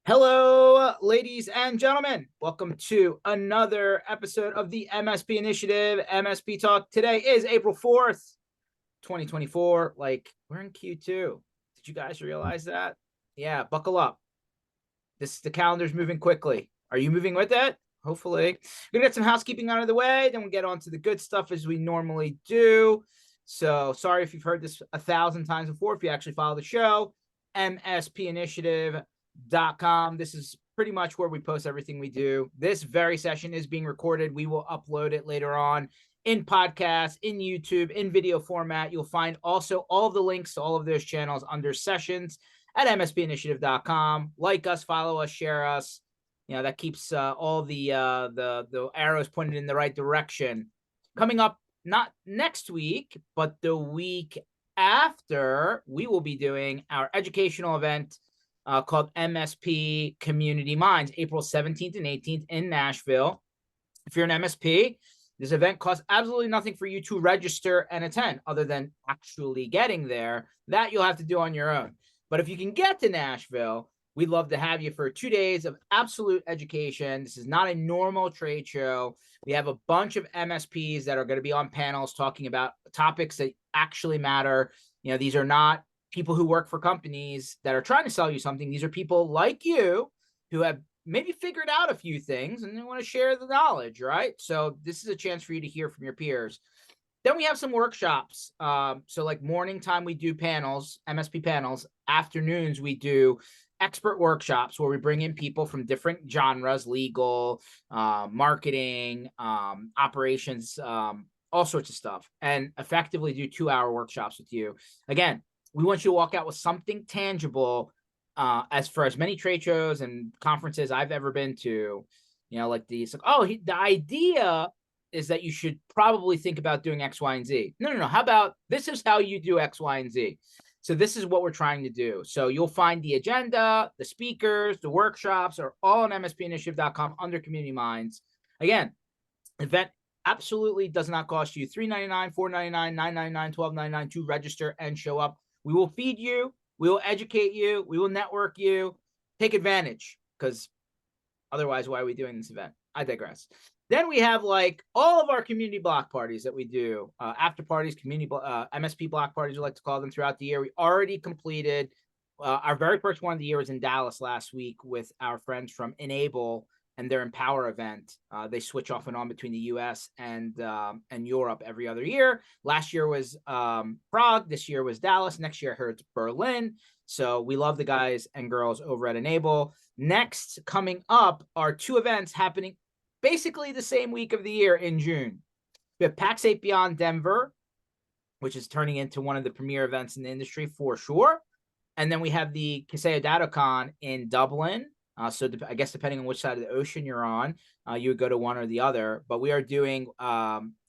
Hello, ladies and gentlemen. Welcome to another episode of the MSP Initiative, MSP Talk. Today is April 4th, 2024. We're in Q2. Did you guys realize that? Yeah, buckle up. The calendar's moving quickly. Are you moving with it? Hopefully. We're going to get some housekeeping out of the way. Then we'll get on to the good stuff as we normally do. So sorry if you've heard this 1,000 times before. If you actually follow the show, MSPinitiative.com. This is pretty much where we post everything we do. This very session is being recorded. We will upload it later on in podcast, in YouTube, in video format. You'll find also all of the links to all of those channels under sessions at MSPinitiative.com. Like us, follow us, share us. That keeps all the arrows pointed in the right direction. Coming up, not next week, but the week after, we will be doing our educational event called MSP Community Minds, April 17th and 18th in Nashville. If you're an MSP, this event costs absolutely nothing for you to register and attend, other than actually getting there. That you'll have to do on your own. But if you can get to Nashville, we'd love to have you for 2 days of absolute education. This is not a normal trade show. We have a bunch of MSPs that are going to be on panels talking about topics that actually matter. These are not people who work for companies that are trying to sell you something. These are people like you who have maybe figured out a few things and they want to share the knowledge, right? So this is a chance for you to hear from your peers. Then we have some workshops. So like morning time, we do panels, MSP panels. Afternoons, we do expert workshops where we bring in people from different genres, legal, marketing, operations, all sorts of stuff, and effectively do 2-hour workshops with you. Again, we want you to walk out with something tangible. As for as many trade shows and conferences I've ever been to, the idea is that you should probably think about doing X, Y, and Z. No. How about this is how you do X, Y, and Z? So this is what we're trying to do. So you'll find the agenda, the speakers, the workshops are all on MSPinitiative.com under Community Minds. Again, event absolutely does not cost you $3.99, $4.99, $9.99, $12.99 to register and show up. We will feed you. We will educate you. We will network you. Take advantage, because otherwise, why are we doing this event? I digress. Then we have all of our community block parties that we do, after parties, MSP block parties, we like to call them, throughout the year. We already completed our very first one of the year was in Dallas last week with our friends from Enable and their Empower event. They switch off and on between the U.S. and Europe every other year. Last year was Prague. This year was Dallas. Next year I heard it's Berlin. So we love the guys and girls over at Enable. Next, coming up, are 2 events happening basically the same week of the year in June. We have PAX 8 Beyond Denver, which is turning into one of the premier events in the industry for sure. And then we have the Kaseya DataCon in Dublin. So I guess depending on which side of the ocean you're on, you would go to one or the other. But we are doing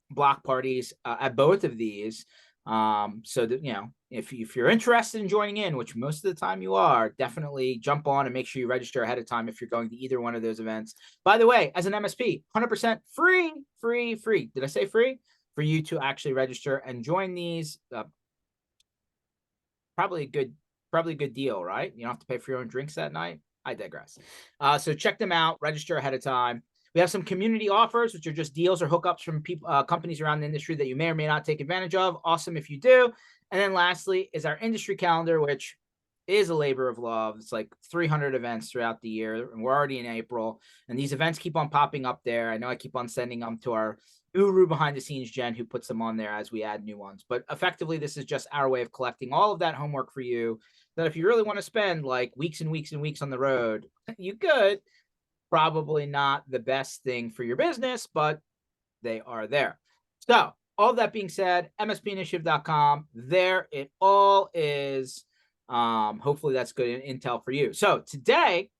block parties at both of these. So that, if you're interested in joining in, which most of the time you are, definitely jump on and make sure you register ahead of time if you're going to either one of those events. By the way, as an MSP, 100% free. Did I say free? For you to actually register and join these. Probably a good deal, right? You don't have to pay for your own drinks that night. I digress. So check them out, register ahead of time. We have some community offers, which are just deals or hookups from people, companies around the industry that you may or may not take advantage of. Awesome if you do. And then lastly is our industry calendar, which is a labor of love. It's like 300 events throughout the year, and we're already in April. And these events keep on popping up there. I know I keep on sending them to our Uru behind the scenes, Jen, who puts them on there as we add new ones. But effectively, this is just our way of collecting all of that homework for you, that if you really want to spend weeks and weeks and weeks on the road, you could. Probably not the best thing for your business, but they are there. So all that being said, mspinitiative.com, there it all is. Hopefully that's good intel for you. So today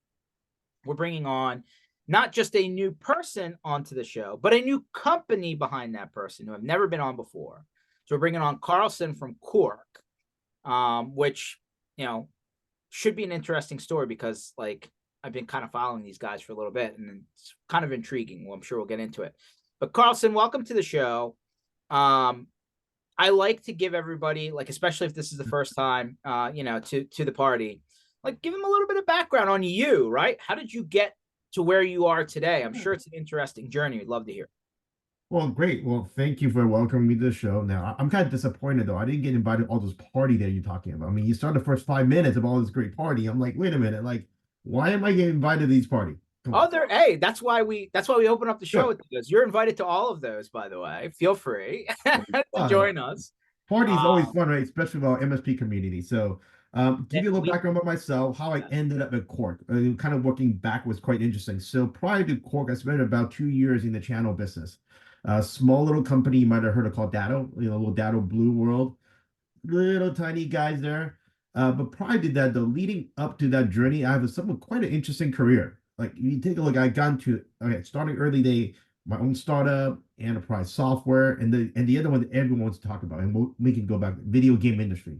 we're bringing on not just a new person onto the show, but a new company behind that person who have never been on before. So we're bringing on Carlson from Cork, which, should be an interesting story because I've been kind of following these guys for a little bit and it's kind of intriguing. Well, I'm sure we'll get into it. But Carlson, welcome to the show. I like to give everybody, especially if this is the first time, to the party, like give them a little bit of background on you, right? How did you get to where you are today? I'm Yeah. sure it's an interesting journey. We'd love to hear. Well, great. Well, thank you for welcoming me to the show. Now, I'm kind of disappointed though. I didn't get invited to all this party that you're talking about. I mean, you started the first 5 minutes of all this great party. I'm like, wait a minute, like, why am I getting invited to these parties? Come on. Oh, there. Hey, that's why we open up the show Good. with those. You're invited to all of those, by the way. Feel free Party's to fun. join us. Party is always Um, fun, right? Especially with our MSP community. So, give you a little we background about myself, how I ended up at Cork. Kind of working back was quite interesting. So, prior to Cork, I spent about 2 years in the channel business. A small little company you might have heard of called Datto, little Datto Blue World, little tiny guys there. But prior to that, though, leading up to that journey, I have somewhat quite an interesting career. Like you take a look, I got into okay, starting early day, my own startup, enterprise software, and the other one that everyone wants to talk about, and we can go back, video game industry.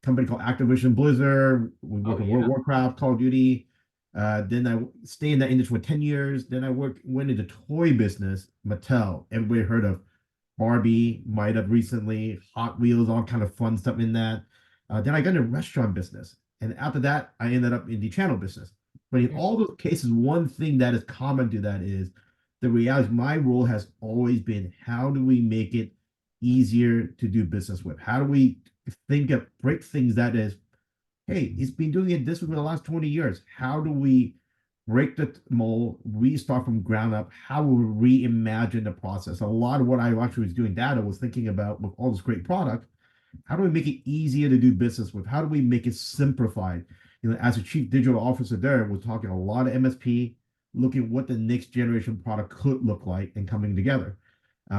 Company called Activision Blizzard. We Oh work in World of yeah. Warcraft, Call of Duty. Then I stayed in that industry for 10 years. Then went into toy business, Mattel. Everybody heard of Barbie, might have recently, Hot Wheels, all kind of fun stuff in that. Then I got into restaurant business. And after that, I ended up in the channel business. But in all those cases, one thing that is common to that is the reality, my role has always been how do we make it easier to do business with? How do we break things that is hey, he's been doing it this way for the last 20 years. How do we break the mold, restart from ground up? How will we reimagine the process? A lot of what I actually was doing data was thinking about with all this great product. How do we make it easier to do business with? How do we make it simplified? As a chief digital officer there, we're talking a lot of MSP, looking at what the next generation product could look like and coming together.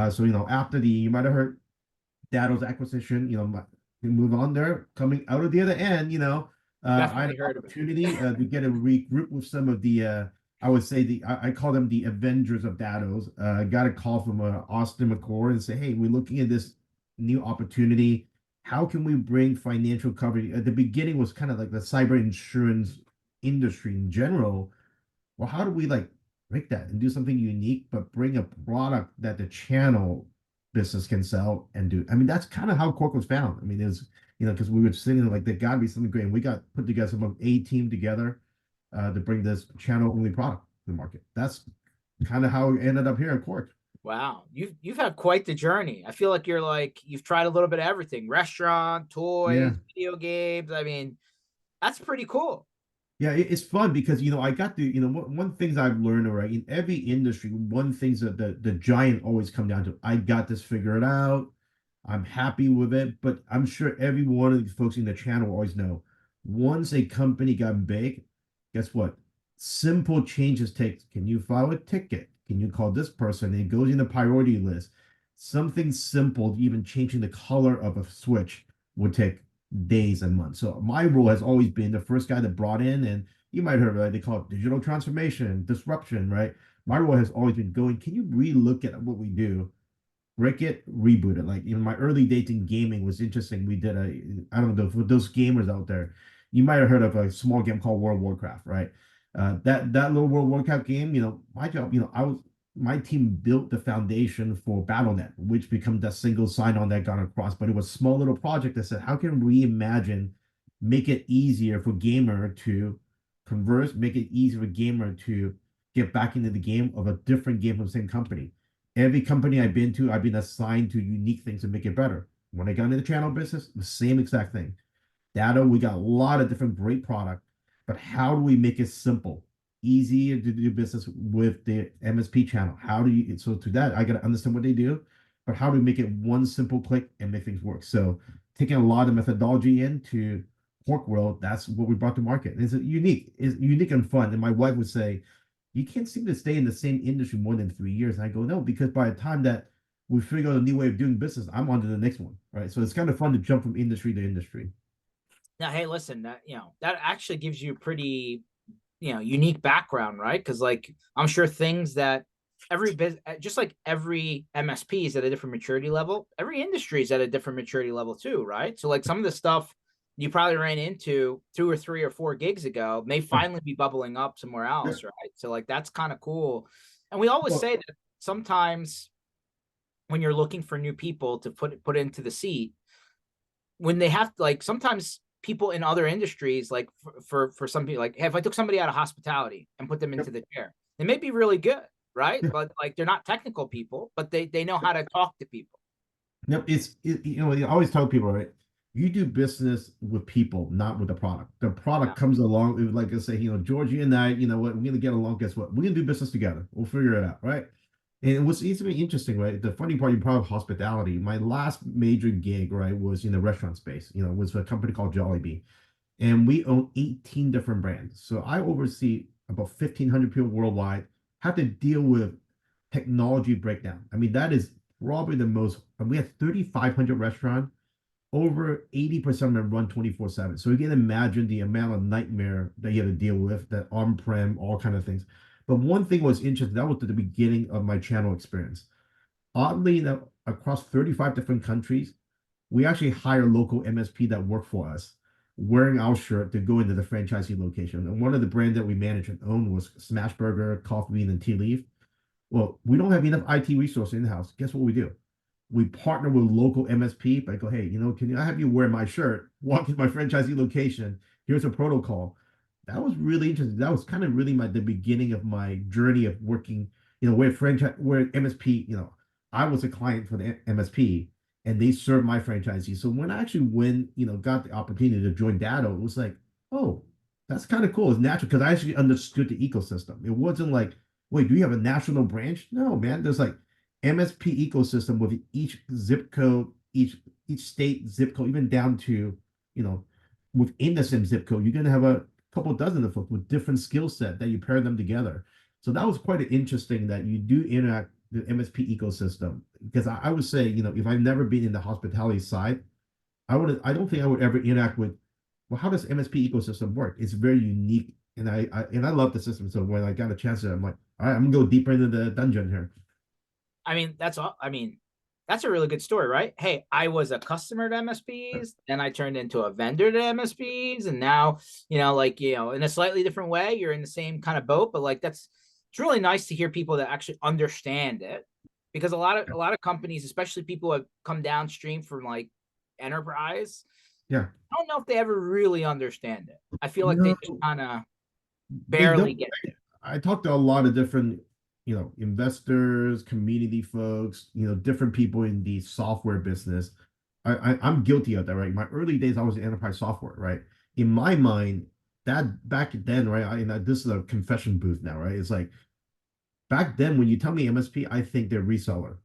So, after you might have heard Datto's acquisition, move on there. Coming out of the other end, I had Definitely an heard of it. opportunity to get a regroup with some of I would say I call them the Avengers of Datto's. I got a call from Austin McCord and say, hey, we're looking at this new opportunity. How can we bring financial coverage? At the beginning was kind of like the cyber insurance industry in general. Well, how do we like break that and do something unique, but bring a product that the channel business can sell and do? I mean, that's kind of how Cork was found. I mean, there's, because we were sitting like there got to be something great. And we got put together some of a team together to bring this channel only product to the market. That's kind of how it ended up here in Cork. Wow, you've had quite the journey. I feel like you've tried a little bit of everything: restaurant, Yeah. toys, video games. I mean, that's pretty cool. Yeah, it's fun because I got to one things I've learned right in every industry. One things that the giant always come down to. I got this figured out. I'm happy with it, but I'm sure every one of the folks in the channel always know once a company got big, guess what? Simple changes take. Can you file a ticket? Can you call this person? It goes in the priority list. Something simple, even changing the color of a switch would take days and months. So my role has always been the first guy that brought in, and you might have heard they call it digital transformation, disruption, right? My role has always been going, can you relook at what we do, break it, reboot it? Like my early days in gaming was interesting. We did I don't know, for those gamers out there, you might have heard of a small game called World of Warcraft, right? That little World of Warcraft game, my job, my team built the foundation for BattleNet, which becomes that single sign-on that got across. But it was a small little project that said, how can we imagine, make it easier for gamer to converse, make it easier for gamer to get back into the game of a different game from the same company. Every company I've been to, I've been assigned to unique things to make it better. When I got into the channel business, the same exact thing. Data, we got a lot of different great product, but how do we make it simple, easier to do business with the MSP channel? How do you, so to that, I got to understand what they do, but how do we make it one simple click and make things work? So taking a lot of methodology into Pork World, that's what we brought to market. It's unique and fun. And my wife would say, you can't seem to stay in the same industry more than 3 years. And I go, no, because by the time that we figure out a new way of doing business, I'm on to the next one. Right. So it's kind of fun to jump from industry to industry. Now, hey, listen, that actually gives you pretty unique background, right? Because like I'm sure things that every business, just like every MSP is at a different maturity level, every industry is at a different maturity level too, right? So like some of the stuff you probably ran into 2 or 3 or 4 gigs ago may Yeah. finally be bubbling up somewhere Yeah. else, right? So like that's kind of cool. And we always Well, say that sometimes when you're looking for new people to put into the seat, when they have like sometimes people in other industries, like for some people, like, hey, if I took somebody out of hospitality and put them into the chair, they may be really good, right? Yeah. But like they're not technical people, but they know how to talk to people. Yep, I always tell people, right? You do business with people, not with the product. The Yeah. product comes along, like I say, Georgie and I, what, we're gonna get along. Guess what? We're gonna do business together. We'll figure it out, right? And what's easily interesting, right? The funny part, you probably hospitality. My last major gig, right, was in the restaurant space. Was a company called Jollibee, and we own 18 different brands. So I oversee about 1,500 people worldwide. Have to deal with technology breakdown. I mean, that is probably the most. We have 3,500 restaurants. Over 80% of them run 24/7. So you can imagine the amount of nightmare that you have to deal with, that on-prem, all kind of things. But one thing was interesting. That was the beginning of my channel experience. Oddly enough, across 35 different countries, we actually hire local MSP that work for us, wearing our shirt to go into the franchisee location. And one of the brands that we managed and owned was Smashburger, Coffee Bean, and Tea Leaf. Well, we don't have enough IT resources in house. Guess what we do? We partner with local MSP. But I go, hey, can I have you wear my shirt? Walk in my franchisee location. Here's a protocol. That was really interesting. That was kind of really the beginning of my journey of working. Where MSP. I was a client for the MSP, and they served my franchisee. So when I actually got the opportunity to join Datto, it was like, oh, that's kind of cool. It's natural because I actually understood the ecosystem. It wasn't like, wait, do you have a national branch? No, man. There's like MSP ecosystem with each zip code, each state zip code, even down to, you know, within the same zip code, you're gonna have a couple dozen of folks with different skill set that you pair them together. So that was quite interesting that you do interact the MSP ecosystem. Because I would say, if I've never been in the hospitality side, I don't think I would ever interact with, well, how does MSP ecosystem work? It's very unique. And I love the system. So when I got a chance to, I'm like, all right, I'm gonna go deeper into the dungeon here. I mean, that's all. I mean, that's a really good story, right? Hey, I was a customer to MSPs, then I turned into a vendor to MSPs, and now, in a slightly different way, you're in the same kind of boat. But like, it's really nice to hear people that actually understand it, because a lot of companies, especially people who have come downstream from like enterprise, Yeah. I don't know if they ever really understand it. I feel like they No, just kind of they barely don't. get there. I talked to a lot of different, investors, community folks, different people in the software business. I'm guilty of that, right? In my early days, I was in enterprise software, right? In my mind, that back then, right? This is a confession booth now, right? It's like back then when you tell me MSP, I think they're reseller.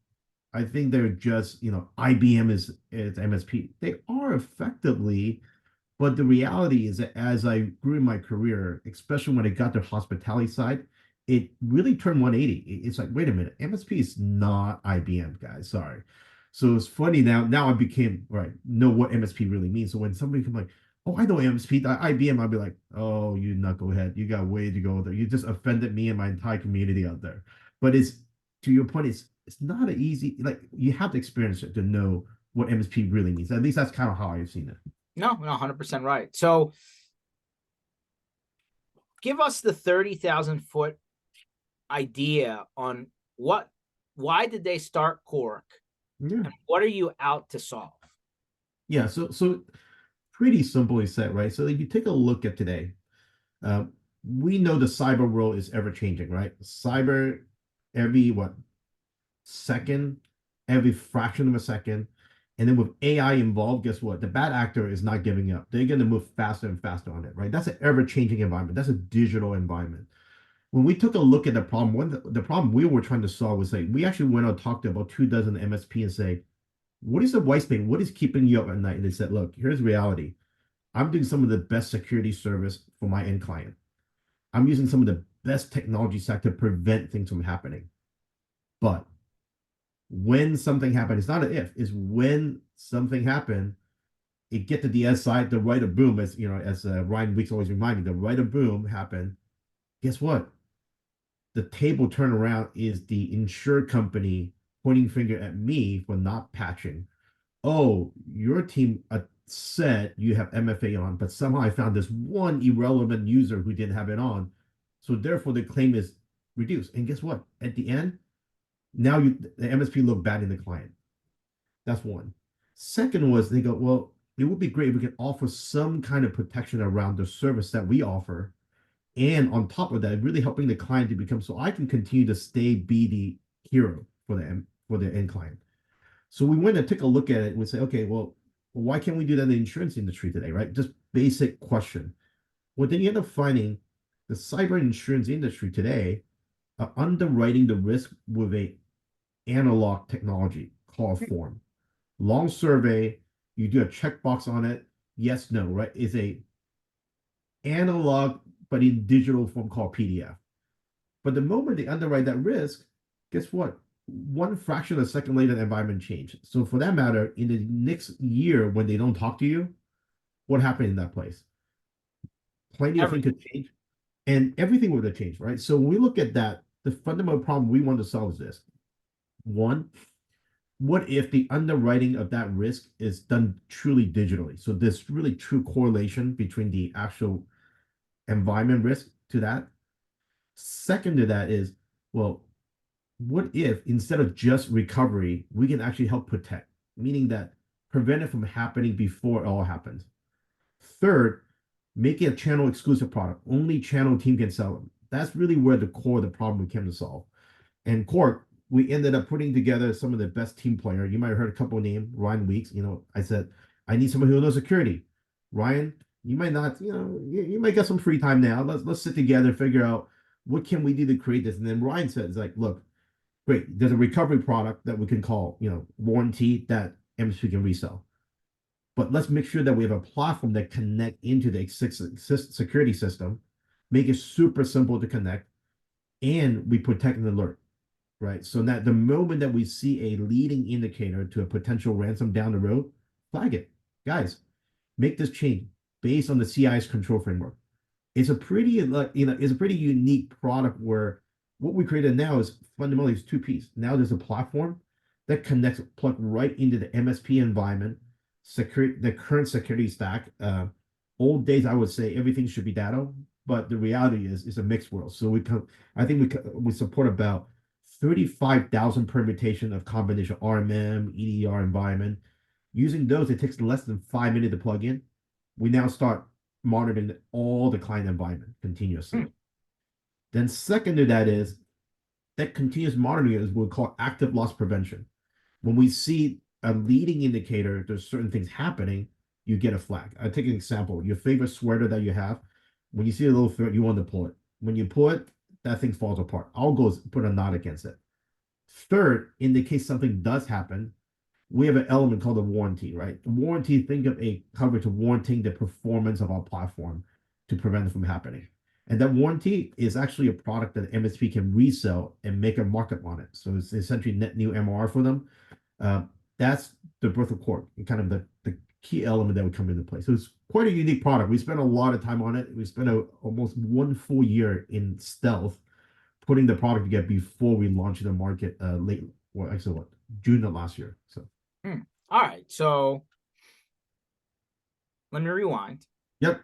I think they're just, IBM is MSP. They are effectively, but the reality is that as I grew in my career, especially when I got to the hospitality side, it really turned 180. It's like, wait a minute, MSP is not IBM, guys. Sorry. So it's funny now. Now I became right, know what MSP really means. So when somebody come like, oh, I know MSP, IBM, I'll be like, oh, you knucklehead, you got way to go there. You just offended me and my entire community out there. But it's to your point, it's not an easy, like you have to experience it to know what MSP really means. At least that's kind of how I've seen it. No, 100% right. So give us the 30,000-foot idea on why did they start Cork, Yeah. and what are you out to solve? Yeah, so pretty simply said, right? So if you take a look at today, uh, we know the cyber world is ever changing, right? Cyber every what second, every fraction of a second, and then with AI involved, guess what? The bad actor is not giving up. They're going to move faster and faster on it, right? That's an ever changing environment. That's a digital environment. When we took a look at the problem, the problem we were trying to solve was like we actually went out and talked to about 2 dozen MSP and say, what is the white space? What is keeping you up at night? And they said, look, here's reality. I'm doing some of the best security service for my end client. I'm using some of the best technology stack to prevent things from happening. But when something happened, it's not an if, it's when something happened, it get to the other side, the right of boom, as Ryan Weeks always remind me, the right of boom happened. Guess what? The table turnaround is the insured company pointing finger at me for not patching. Oh, your team said you have MFA on, but somehow I found this one irrelevant user who didn't have it on. So therefore the claim is reduced. And guess what? At the end, the MSP look bad in the client. That's one. Second was they go, well, it would be great if we could offer some kind of protection around the service that we offer. And on top of that, really helping the client to become so I can continue to be the hero for the end client. So we went and took a look at it and we say, okay, well, why can't we do that in the insurance industry today, right? Just basic question. Well, then you end up finding the cyber insurance industry today are underwriting the risk with a analog technology called form. Long survey, you do a checkbox on it, yes, no, right? It's a analog but in digital form called PDF. But the moment they underwrite that risk, guess what? One fraction of a second later, the environment changed. So for that matter, in the next year, when they don't talk to you, what happened in that place? Plenty of things Everything. could change, and everything would have changed, right? So when we look at that, the fundamental problem we want to solve is this: one, what if the underwriting of that risk is done truly digitally? So there's really true correlation between the actual environment risk to that. Second to that is, well, what if instead of just recovery, we can actually help protect, meaning that prevent it from happening before it all happens. Third, make it a channel exclusive product. Only channel team can sell them. That's really where the core of the problem we came to solve. And Cork, we ended up putting together some of the best team player. You might have heard a couple of names, Ryan Weeks. I said, I need someone who knows security. Ryan, you might not, you might get some free time now. Let's sit together, figure out what can we do to create this. And then Ryan says, like, look, great, there's a recovery product that we can call, warranty that MSP can resell. But let's make sure that we have a platform that connect into the security system, make it super simple to connect, and we protect and alert, right? So that the moment that we see a leading indicator to a potential ransom down the road, flag it. Guys, make this change based on the CI's control framework. It's a pretty, it's a pretty unique product where what we created now is fundamentally it's two pieces. Now there's a platform that connects, plug right into the MSP environment, the current security stack. Old days, I would say everything should be data, but the reality is it's a mixed world. So I think we support about 35,000 permutation of combination RMM, EDR environment. Using those, it takes less than 5 minutes to plug in. We now start monitoring all the client environment continuously. Hmm. Then second to that is that continuous monitoring is what we call active loss prevention. When we see a leading indicator, there's certain things happening, you get a flag. I'll take an example. Your favorite sweater that you have, when you see a little threat, you want to pull it. When you pull it, that thing falls apart. I'll go put a knot against it. Third, in the case something does happen, we have an element called a warranty, right? Warranty, think of a coverage of warranting the performance of our platform to prevent it from happening. And that warranty is actually a product that MSP can resell and make a markup on it. So it's essentially net new MRR for them. Uh, that's the birth of Cork and kind of the key element that would come into play. So it's quite a unique product. We spent a lot of time on it. We spent almost 1 full year in stealth putting the product together before we launched the market actually June of last year. So All right. So let me rewind. yep.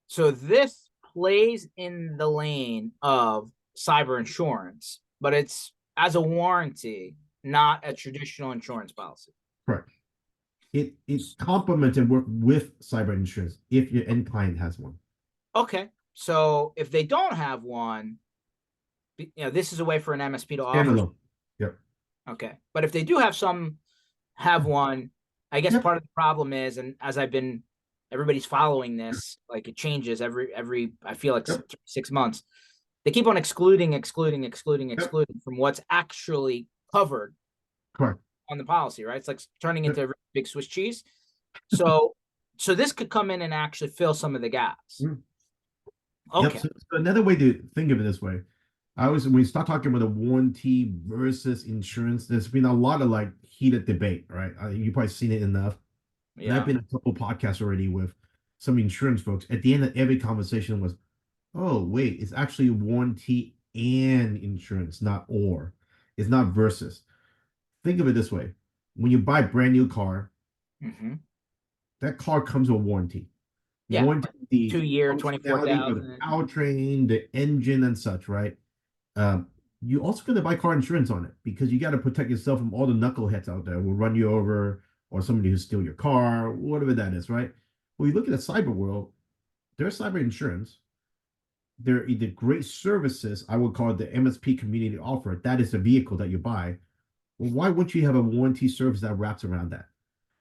So this plays in the lane of cyber insurance, but it's as a warranty, not a traditional insurance policy. Correct. It complements and work with cyber insurance if your end client has one. Okay. So if they don't have one, this is a way for an MSP to offer. Standalone. Yep. Okay. But if they do have one, I guess Yep. part of the problem is, and as everybody's following this, like it changes I feel like Yep. 6 months. They keep on excluding Yep. from what's actually covered Correct. on the policy, right? It's like turning into a big Swiss cheese. So this could come in and actually fill some of the gaps. Mm. Yep. Okay. So another way to think of it this way, when we start talking about a warranty versus insurance, there's been a lot of like heated debate, right? You've probably seen it enough. And I've been a couple podcasts already with some insurance folks. At the end of every conversation was, oh, wait, it's actually warranty and insurance, not or. It's not versus. Think of it this way. When you buy a brand new car, Mm-hmm. that car comes with warranty. Yeah. Warranty the 2 year, functionality of the 24,000. powertrain, the engine, and such, right? Um, you also going to buy car insurance on it because you got to protect yourself from all the knuckleheads out there who will run you over or somebody who steal your car, whatever that is, right? Well, you look at the cyber world, there's cyber insurance. There are either great services, I would call it the MSP community offer. That is the vehicle that you buy. Well, why wouldn't you have a warranty service that wraps around that?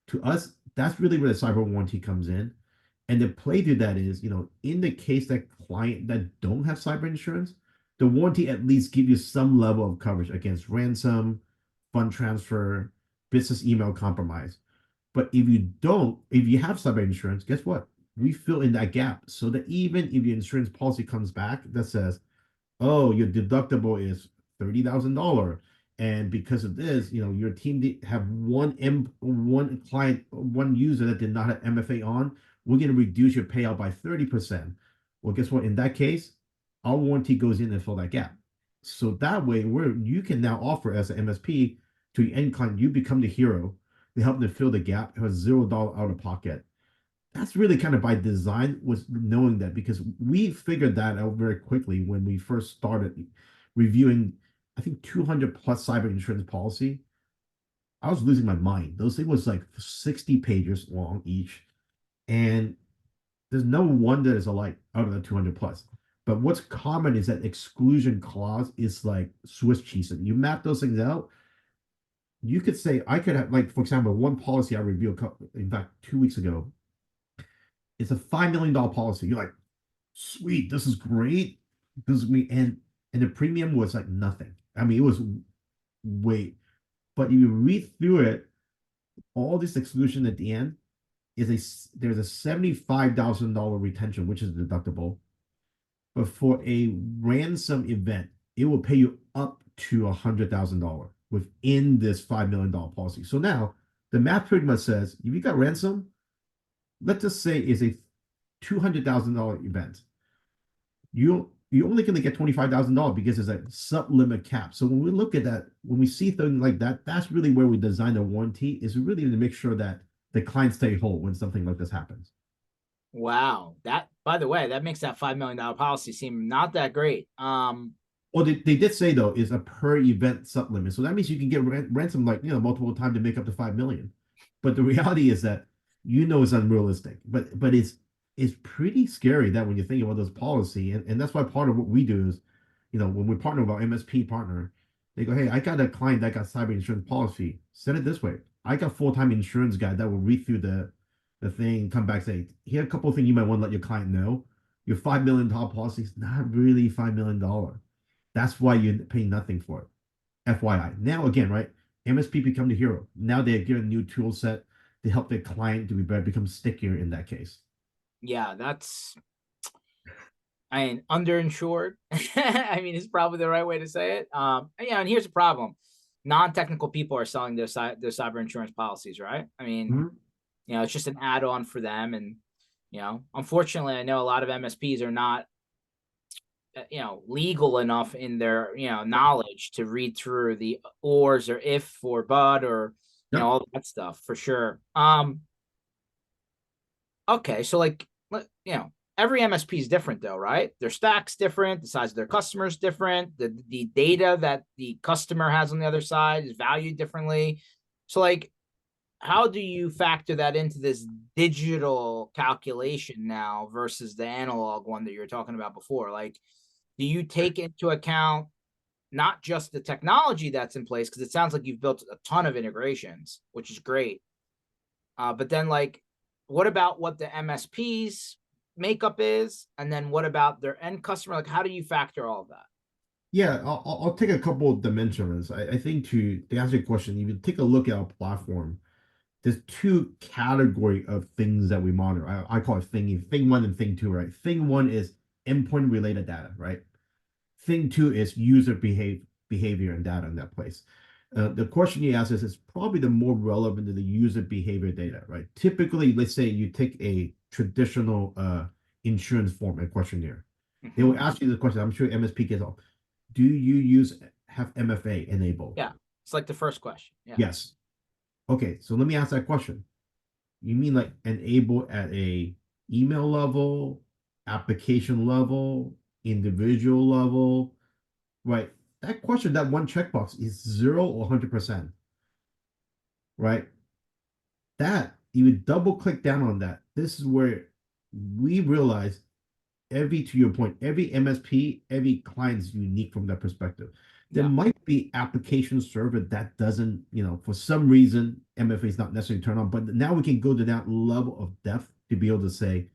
To us, that's really where the cyber warranty comes in. And the play to that is, in the case that client that don't have cyber insurance, the warranty at least give you some level of coverage against ransom, fund transfer, business email compromise. But if you have cyber insurance, guess what? We fill in that gap so that even if your insurance policy comes back that says, oh, your deductible is $30,000. And because of this, your team did have one client, one user that did not have MFA on, we're going to reduce your payout by 30%. Well, guess what? In that case, our warranty goes in and fill that gap. So that way, where you can now offer as an MSP to your end client, you become the hero to help them fill the gap. It was $0 out of pocket. That's really kind of by design, was knowing that, because we figured that out very quickly when we first started reviewing, I think 200 plus cyber insurance policy. I was losing my mind. Those things was like 60 pages long each, and there's no one that is alike out of the 200 plus. But what's common is that exclusion clause is like Swiss cheese. And you map those things out, you could say I could have, like, for example, one policy I reviewed, in fact, 2 weeks ago. It's a $5 million policy. You're like, sweet, this is great. This is me, and the premium was like nothing. I mean, it was wait, but if you read through it, all this exclusion at the end there's a $75,000 retention, which is deductible. But for a ransom event, it will pay you up to $100,000 within this $5 million policy. So now the math pretty much says if you got ransom, let's just say is a $200,000 event, you're only going to get $25,000 because there's a sub limit cap. So when we look at that, when we see things like that, that's really where we design a warranty, is really to make sure that the clients stay whole when something like this happens. Wow. That, by the way, that makes that $5 million policy seem not that great. Well, they did say though is a per event sub limit, so that means you can get ransom like multiple times to make up to 5 million. But the reality is that it's unrealistic. But it's pretty scary that when you think about those policy, and that's why part of what we do is, when we partner with our MSP partner, they go, hey, I got a client that got cyber insurance policy. Send it this way. I got full-time insurance guy that will read through the thing, come back, say, here are a couple of things you might want to let your client know. Your $5 million policy is not really $5 million. That's why you're paying nothing for it. FYI. Now again, right? MSP become the hero. Now they're given a new tool set to help their client to be better, become stickier in that case. Yeah, that's, I mean, underinsured. I mean, it's probably the right way to say it. Yeah, and here's the problem: non-technical people are selling their cyber insurance policies, right? I mean, Mhm. it's just an add-on for them, and unfortunately, I know a lot of MSPs are not, legal enough in their knowledge to read through the ors or if or but or Yep. all that stuff for sure. Okay, so like, every MSP is different though, right? Their stack's different, the size of their customers different, the data that the customer has on the other side is valued differently. So like, how do you factor that into this digital calculation now versus the analog one that you were talking about before? Like, do you take into account not just the technology that's in place, because it sounds like you've built a ton of integrations, which is great, but then like, what about what the MSP's makeup is, and then what about their end customer? Like, how do you factor all of that? Yeah, I'll take a couple of dimensions. I think to answer your question, if you take a look at our platform, there's two category of things that we monitor. I call it thing one and thing two, right? Thing one is endpoint related data, right? Thing two is user behavior and data in that place. The question you ask is probably the more relevant to the user behavior data, right? Typically, let's say you take a traditional insurance form and questionnaire. They will ask you the question. I'm sure MSP gets off. Do you have MFA enabled? Yeah, it's like the first question. Yeah. Yes. Okay, so let me ask that question. You mean like enable at a email level, application level, individual level, right? That question, that one checkbox is 0 or 100%, right? that you would double click down on that. This is where we realize to your point, every MSP, every client is unique from that perspective. There Yeah. might be application server that doesn't, for some reason, MFA is not necessarily turned on, but now we can go to that level of depth to be able to say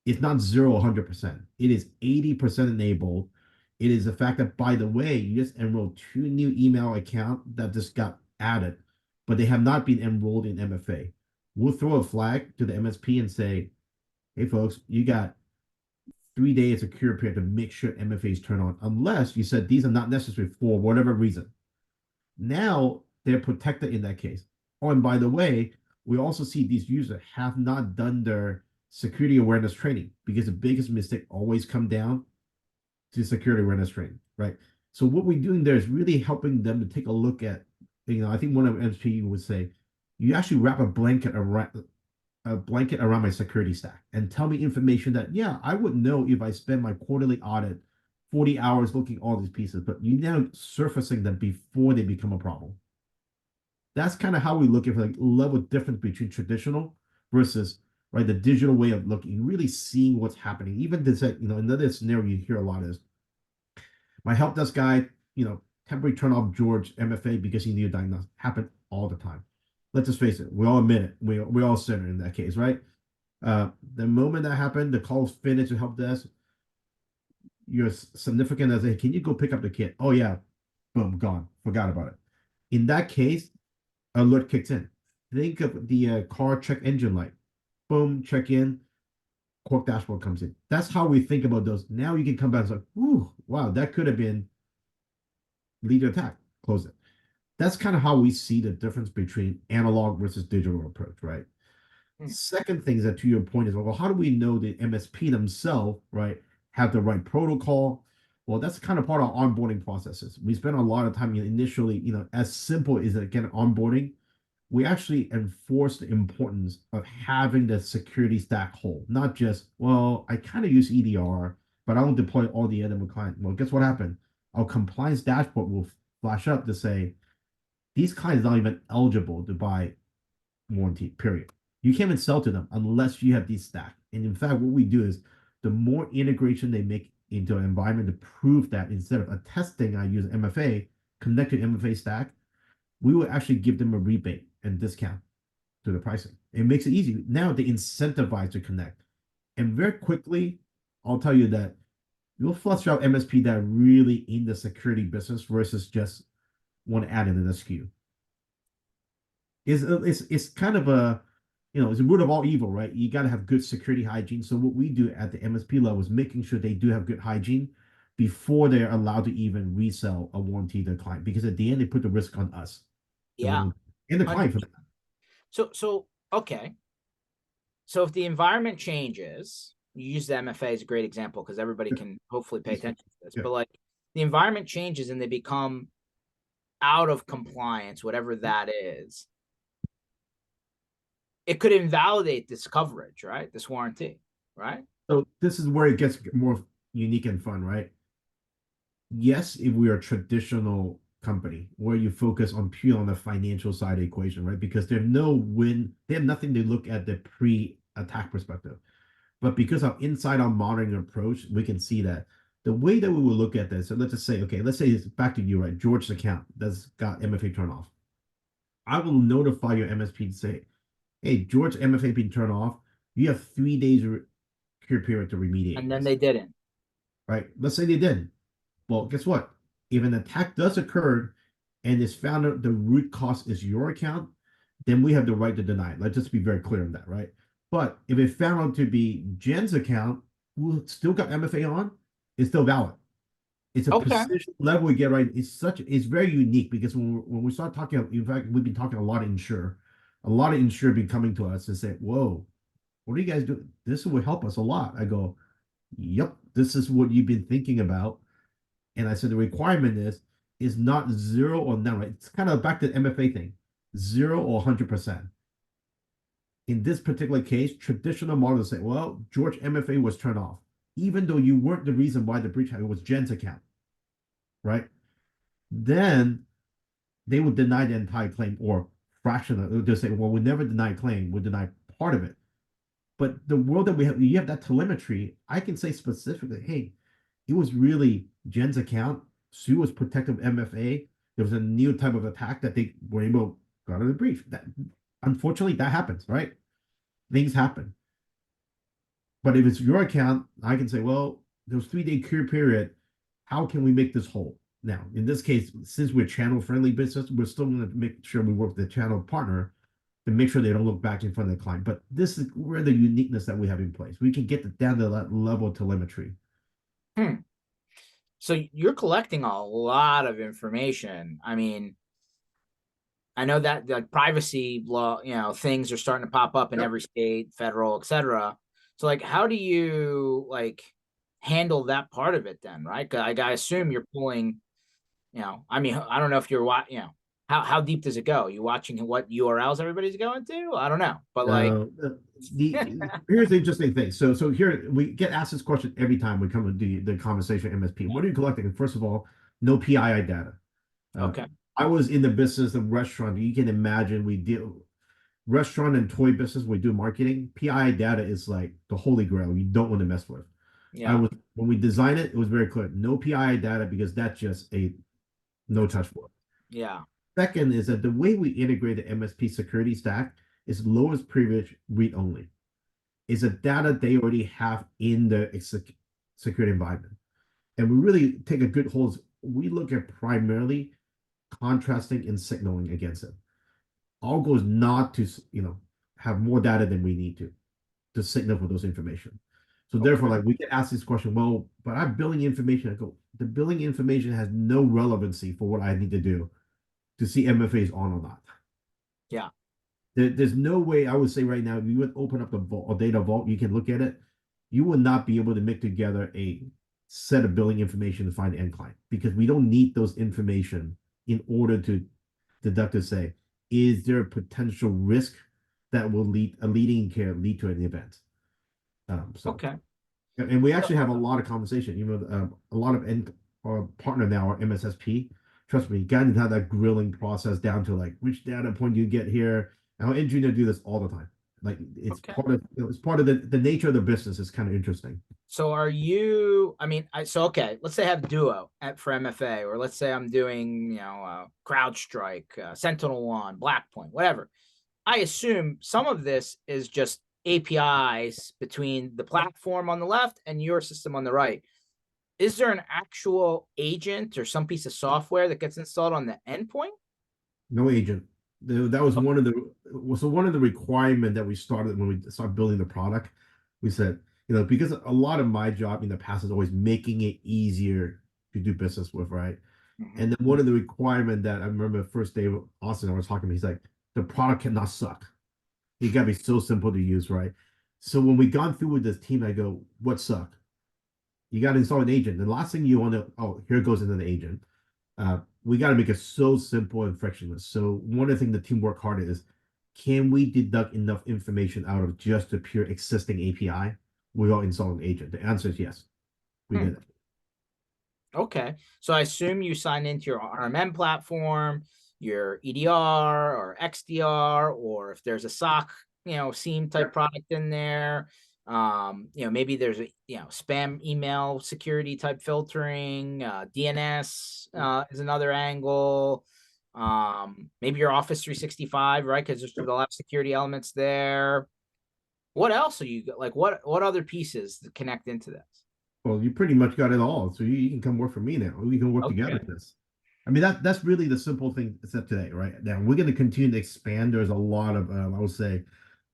it's not 100%. It is 80% enabled. It is the fact that, by the way, you just enrolled two new email accounts that just got added, but they have not been enrolled in MFA. We'll throw a flag to the MSP and say, hey, folks, you got 3 days of cure period to make sure MFA is turned on, unless you said these are not necessary for whatever reason. Now they're protected in that case. Oh, and by the way, we also see these users have not done their security awareness training, because the biggest mistake always come down to security awareness training, right? So what we're doing there is really helping them to take a look at, I think one of MSP would say, you actually wrap a blanket around my security stack and tell me information that, yeah, I would know if I spend my quarterly audit 40 hours looking at all these pieces, but you now surfacing them before they become a problem. That's kind of how we look at like level difference between traditional versus, right, the digital way of looking, really seeing what's happening. Even this, another scenario you hear a lot is my help desk guy, temporarily turn off George MFA because he needed diagnosis. Happen all the time. Let's just face it. We all admit it. We all sinner in that case, right? The moment that happened, the call's finished to help desk. Your significant other, hey, can you go pick up the kid? Oh yeah, boom, gone. Forgot about it. In that case, alert kicks in. Think of the car check engine light. Boom, check in. Cork dashboard comes in. That's how we think about those. Now you can come back and say, "Ooh, wow, that could have been lead attack." Close it. That's kind of how we see the difference between analog versus digital approach, right? Hmm. Second thing is that, to your point, is, well, how do we know the MSP themselves, right, have the right protocol? Well, that's kind of part of our onboarding processes. We spend a lot of time initially, as simple as, again, onboarding. We actually enforce the importance of having the security stack whole, not just, well, I kind of use EDR, but I don't deploy all the other client. Well, guess what happened? Our compliance dashboard will flash up to say these clients are not even eligible to buy warranty, period. You can't even sell to them unless you have these stacked. And in fact, what we do is the more integration they make into an environment to prove that, instead of a testing, I use MFA, connected MFA stack, we will actually give them a rebate and discount to the pricing. It makes it easy. Now they incentivize to connect. And very quickly, I'll tell you that you'll flush out MSP that are really in the security business versus just want to add in an SKU. It's kind of a, it's the root of all evil, right? You got to have good security hygiene. So what we do at the MSP level is making sure they do have good hygiene before they're allowed to even resell a warranty to the client, because at the end they put the risk on us, Yeah. and the client for that. 100%. So okay. So if the environment changes, you use the MFA as a great example because everybody can hopefully pay attention to this. Yeah. But like the environment changes and they become out of compliance, whatever that is, it could invalidate this coverage, right? This warranty, right? So this is where it gets more unique and fun, right? Yes, if we are a traditional company where you focus on pure on the financial side of the equation, right? Because they have nothing to look at the pre-attack perspective. But because of inside our monitoring approach, we can see that the way that we will look at this. So let's just say, okay, let's say it's back to you, right? George's account that's got MFA turned off. I will notify your MSP to say, hey, George MFA being turned off. You have 3 days cure period to remediate And then this, they didn't. right? Let's say they didn't. Well, guess what? If an attack does occur and it's found out the root cause is your account, then we have the right to deny it. Let's just be very clear on that, right? But if it found out to be Jen's account, who still got MFA on, it's still valid. It's a Okay. precision level we get right. It's very unique, because when we start talking, in fact, we've been talking a lot of insure. A lot of insure been coming to us and say, whoa, what are you guys doing? This will help us a lot. I go, yep, this is what you've been thinking about. And I said the requirement is not 0 or none, right? It's kind of back to the MFA thing, 0 or 100%. In this particular case, traditional models say, well, George MFA was turned off, even though you weren't the reason why the breach happened. It was Jen's account, right? Then they would deny the entire claim or fraction of it. They'll say, well, we never deny claim, we deny part of it. But the world that we have, you have that telemetry. I can say specifically, hey, it was really Jen's account. Sue was protective MFA. There was a new type of attack that they were able to got in the brief. That unfortunately that happens, right? Things happen. But if it's your account, I can say, well, there was 3 day cure period. How can we make this whole? Now, in this case, since we're channel friendly business, we're still going to make sure we work with the channel partner to make sure they don't look back in front of the client. But this is where the uniqueness that we have in place. We can get down to that level of telemetry. So you're collecting a lot of information. I mean, I know that like privacy law, things are starting to pop up in Yep. every state, federal, etc. So like, how do you like handle that part of it then, right? 'Cause I assume you're pulling, I mean, I don't know if you're how deep does it go? You watching what URLs everybody's going to? I don't know, but like, Here's the interesting thing. So here we get asked this question every time we come to the conversation MSP. What are you collecting? And first of all, no PII data. Uh, okay, I was in the business of restaurant. You can imagine we deal restaurant and toy business. We do marketing. PII data is like the holy grail. You don't want to mess with. I yeah, was when we designed it, it was very clear. No PII data because that's just a no touch for it. yeah, Second is that the way we integrate the MSP security stack is lowest privilege read only. Is a data they already have in the security environment. And we really take a good hold. We look at primarily contrasting and signaling against it. Our goal is not to, have more data than we need to signal for those information. So therefore, okay, like we get asked this question, well, but I'm billing information. I go, the billing information has no relevancy for what I need to do to see MFA is on or not. yeah, There's no way I would say right now, if you would open up the vault, a data vault, you can look at it. You will not be able to make together a set of billing information to find end client because we don't need those information in order to deduct to say, is there a potential risk that will lead a leading care lead to an event? So okay, and we actually have a lot of conversation. A lot of our partner now, our MSSP. Trust me, got to have that grilling process down to like which data point do you get here. And our engineer do this all the time. Like it's okay. part of it's part of the nature of the business is kind of interesting. So are you, I mean, okay, let's say I have Duo for MFA, or let's say I'm doing, CrowdStrike, SentinelOne, Blackpoint, whatever. I assume some of this is just APIs between the platform on the left and your system on the right. Is there an actual agent or some piece of software that gets installed on the endpoint? No agent. That was one of the requirement that we started when we started building the product. We said, because a lot of my job in the past is always making it easier to do business with, right? Mhm. And then one of the requirement that I remember the first day with Austin, I was talking to him, he's like, the product cannot suck. It gotta be so simple to use, right? So when we gone through with this team, I go, what suck? You got to install an agent. The last thing you want to, oh, here goes into the agent. We got to make it so simple and frictionless. So one of the things the team work hard is, can we deduct enough information out of just the pure existing API without installing an agent? The answer is yes. We Hmm. did it. Okay. So I assume you sign into your RMM platform, your EDR or XDR, or if there's a SOC, SIEM type Yep. product in there. Maybe there's a spam email security type filtering, DNS is another angle. Maybe your Office 365, right? Because there's a lot of security elements there. What else are you like? What other pieces that connect into this? Well, you pretty much got it all. So you can come work for me now. We can work together Okay. with this. I mean, that's really the simple thing except today, right? Now we're going to continue to expand. There's a lot of, I would say,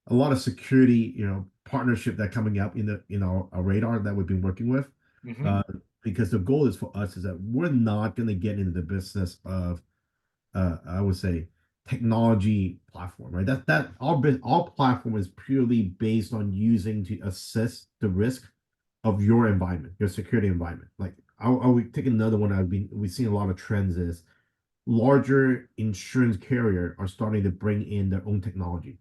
a lot of security, partnership that coming up in our radar that we've been working with. Hmm. Uh, because the goal is for us is that we're not going to get into the business of, I would say, technology platform, right? That our platform is purely based on using to assess the risk of your environment, your security environment. Like I would take another one. We've seen a lot of trends is larger insurance carrier are starting to bring in their own technology.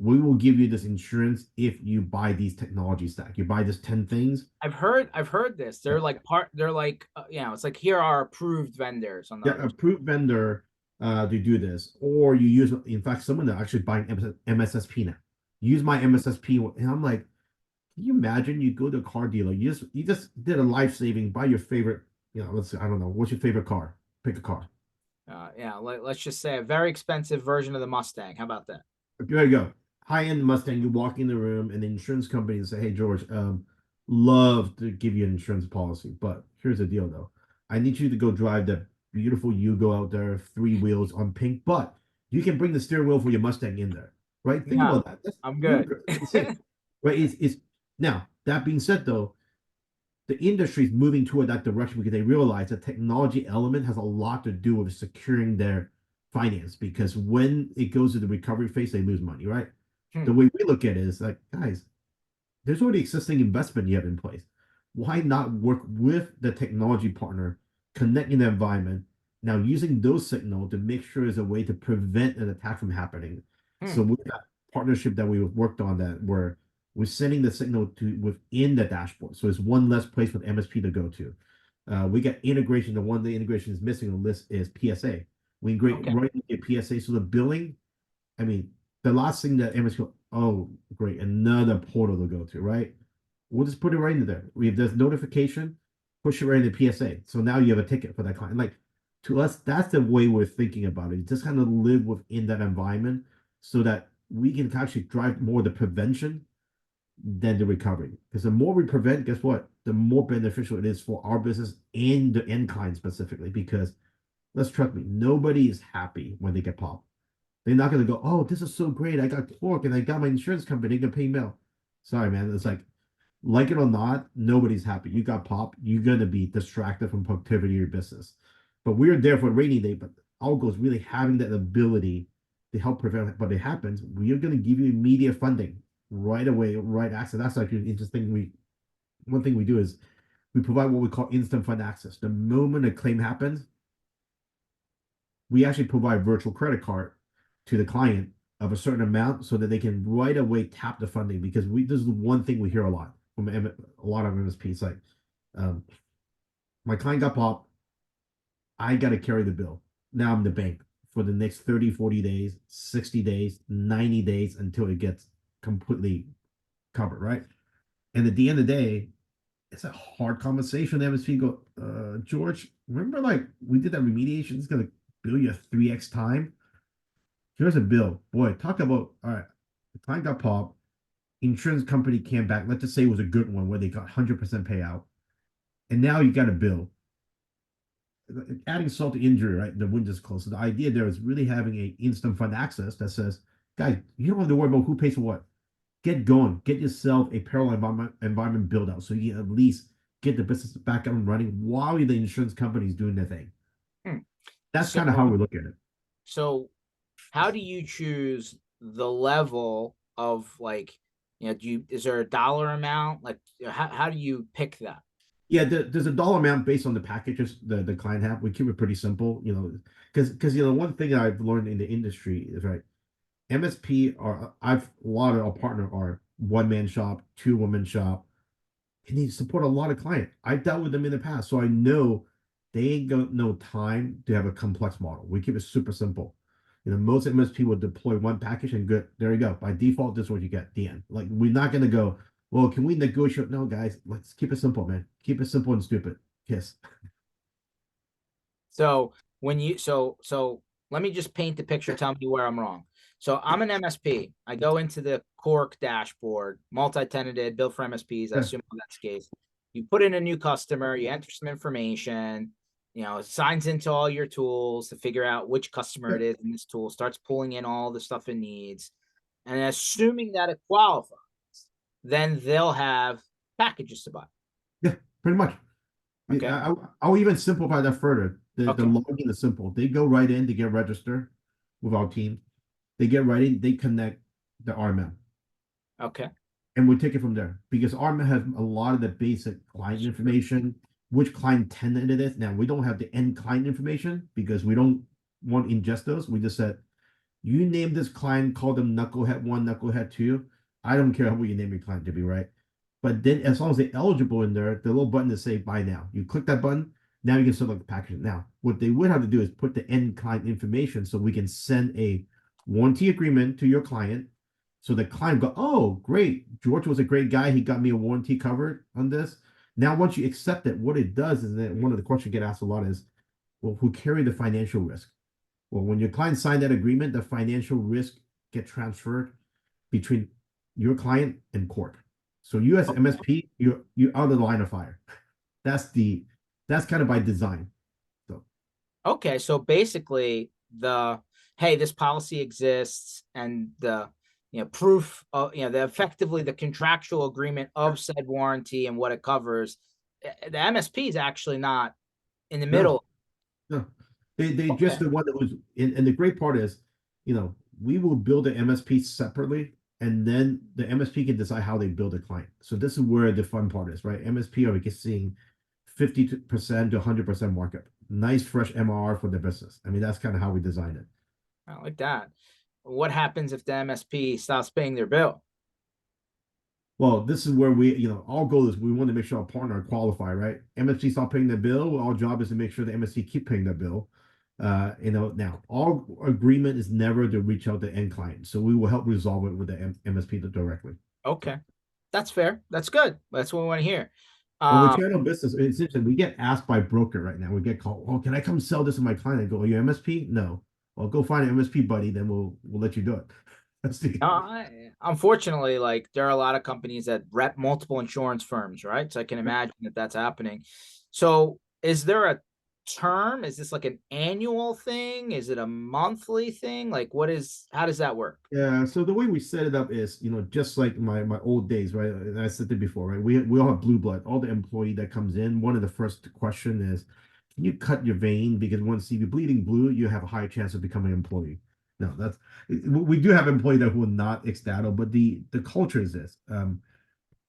We will give you this insurance if you buy these technology stack. You buy this 10 things. I've heard this. They're like it's like here are approved vendors on the Yeah, other. approved vendor. to do this, or you use, in fact, someone that actually buying MSSP now. Use my MSSP, and I'm like, can you imagine? You go to a car dealer, you just did a life saving, buy your favorite, let's say, I don't know, what's your favorite car? Pick a car. Yeah, let's just say a very expensive version of the Mustang. How about that? There you go. High end Mustang. You walk in the room, and the insurance company say, "Hey, George, love to give you an insurance policy, but here's the deal, though. I need you to go drive that beautiful Yugo out there, three wheels on pink, but you can bring the steering wheel for your Mustang in there, right? Think No, about that. I'm You're good. insane, right? It's now that being said, though, the industry is moving toward that direction because they realize the technology element has a lot to do with securing their finance. Because when it goes to the recovery phase, they lose money, right? Hmm. The way we look at it is like, guys, there's already existing investment you have in place. Why not work with the technology partner, connecting the environment, now using those signals to make sure there's a way to prevent an attack from happening? Hmm. So with that partnership that we worked on, that where we're sending the signal to within the dashboard, so it's one less place for the MSP to go to. We get integration. The one the integration is missing on the list is PSA. We integrate Okay. right into PSA, so the billing, I mean, the last thing that MSP, oh, great, another portal to go to, right? We'll just put it right into there. If there's notification, push it right into PSA. So now you have a ticket for that client. Like, to us, that's the way we're thinking about it. Just kind of live within that environment so that we can actually drive more the prevention than the recovery. Because the more we prevent, guess what? The more beneficial it is for our business and the end client specifically. Because let's trust me, nobody is happy when they get popped. They're not going to go, oh, this is so great. I got Cork and I got my insurance company. They can pay me out. Sorry, man. It's like it or not, nobody's happy. You got popped. You're going to be distracted from productivity of your business. But we're there for a rainy day. But our goal is really having that ability to help prevent what it happens. We are going to give you immediate funding right away, right access. That's actually interesting. One thing we do is we provide what we call instant fund access. The moment a claim happens, we actually provide virtual credit card to the client of a certain amount so that they can right away tap the funding, because this is one thing we hear a lot from a lot of MSPs, like, um, my client got popped, I got to carry the bill. Now I'm the bank for the next 30, 40 days, 60 days, 90 days until it gets completely covered, right? And at the end of the day, it's a hard conversation. The MSP go, George, remember, like, we did that remediation, it's going to bill you a 3x time. Here's a bill. Boy, talk about, all right, the client got popped, insurance company came back. Let's just say it was a good one where they got 100% payout. And now you got a bill. Adding salt to injury, right? The wind is close. So the idea there is really having a instant fund access that says, guys, you don't have to worry about who pays for what. Get going. Get yourself a parallel environment build out so you can at least get the business back up and running while the insurance company is doing their thing. Hmm. That's So, kind of how we look at it. so how do you choose the level of, like, is there a dollar amount? Like, how do you pick that? Yeah, there's a dollar amount based on the packages the client have. We keep it pretty simple, because one thing I've learned in the industry is, right, MSP are, I've a lot of our partner are one man shop, two woman shop, and they support a lot of client. I've dealt with them in the past, so I know they ain't got no time to have a complex model. We keep it super simple. Most MSP will deploy one package and good. There you go. By default, this is what you get. The end. Like, we're not gonna go, well, can we negotiate? No, guys, let's keep it simple, man. Keep it simple and stupid. Kiss. So so let me just paint the picture. Tell me where I'm wrong. So I'm an MSP. I go into the Cork dashboard, multi-tenanted, built for MSPs. I Yeah. assume that's the case. You put in a new customer, you enter some information, it signs into all your tools to figure out which customer it is in this tool, starts pulling in all the stuff it needs. And assuming that it qualifies, then they'll have packages to buy. Yeah, pretty much. Okay. I'll even simplify that further. The Okay. login is simple. They go right in, they get registered with our team. They get right in, they connect the RMM, Okay. and we take it from there, because RMM has a lot of the basic client information, which client tenant it is. Now, we don't have the end client information because we don't want to ingest those. We just said, you name this client, call them knucklehead one, knucklehead two. I don't care what you name your client to be, right? But then, as long as they're eligible in there, the little button to say buy now. You click that button, Now you can select the package. Now, what they would have to do is put the end client information so we can send a warranty agreement to your client. So the client go, oh, great. George was a great guy. He got me a warranty covered on this. Now, once you accept it, what it does is that one of the questions you get asked a lot is, well, who carry the financial risk? Well, when your client signed that agreement, the financial risk get transferred between your client and Cork. So you as MSP, you're out of the line of fire. That's the that's kind of by design. So Okay, so basically the hey, this policy exists and the proof of the effectively the contractual agreement of said warranty and what it covers. The MSP is actually not in the no, middle. no. They just Okay. the one that was and the great part is, we will build the MSP separately, and then the MSP can decide how they build a client. So this is where the fun part is, right? MSP are seeing 50% to 100% markup. Nice fresh MRR for the business. I mean, that's kind of how we designed it. I like that. What happens if the MSP stops paying their bill? Well, this is where our goal is we want to make sure our partner qualify, right? MSP stop paying the bill. Our job is to make sure the MSP keep paying the bill. Now our agreement is never to reach out to end client, so we will help resolve it with the MSP directly. Okay, that's fair. That's good. That's what we want to hear. When we Um, channel business, it's interesting. We get asked by broker right now. We get called, "Oh, can I come sell this to my client?" I go, "Are you MSP?" No. Well, go find an MSP buddy, then we'll let you do it. That's the unfortunately, like there are a lot of companies that rep multiple insurance firms, right? So I can imagine that that's happening. So is there a term? Is this like an annual thing? Is it a monthly thing? Like how does that work? Yeah, so the way we set it up is, just like my old days, right? And I said it before, right? We all have blue blood. All the employee that comes in, one of the first question is, can you cut your vein? Because once you're bleeding blue, you have a high chance of becoming an employee. No, we do have employees that will not ecstatic, but the culture is this.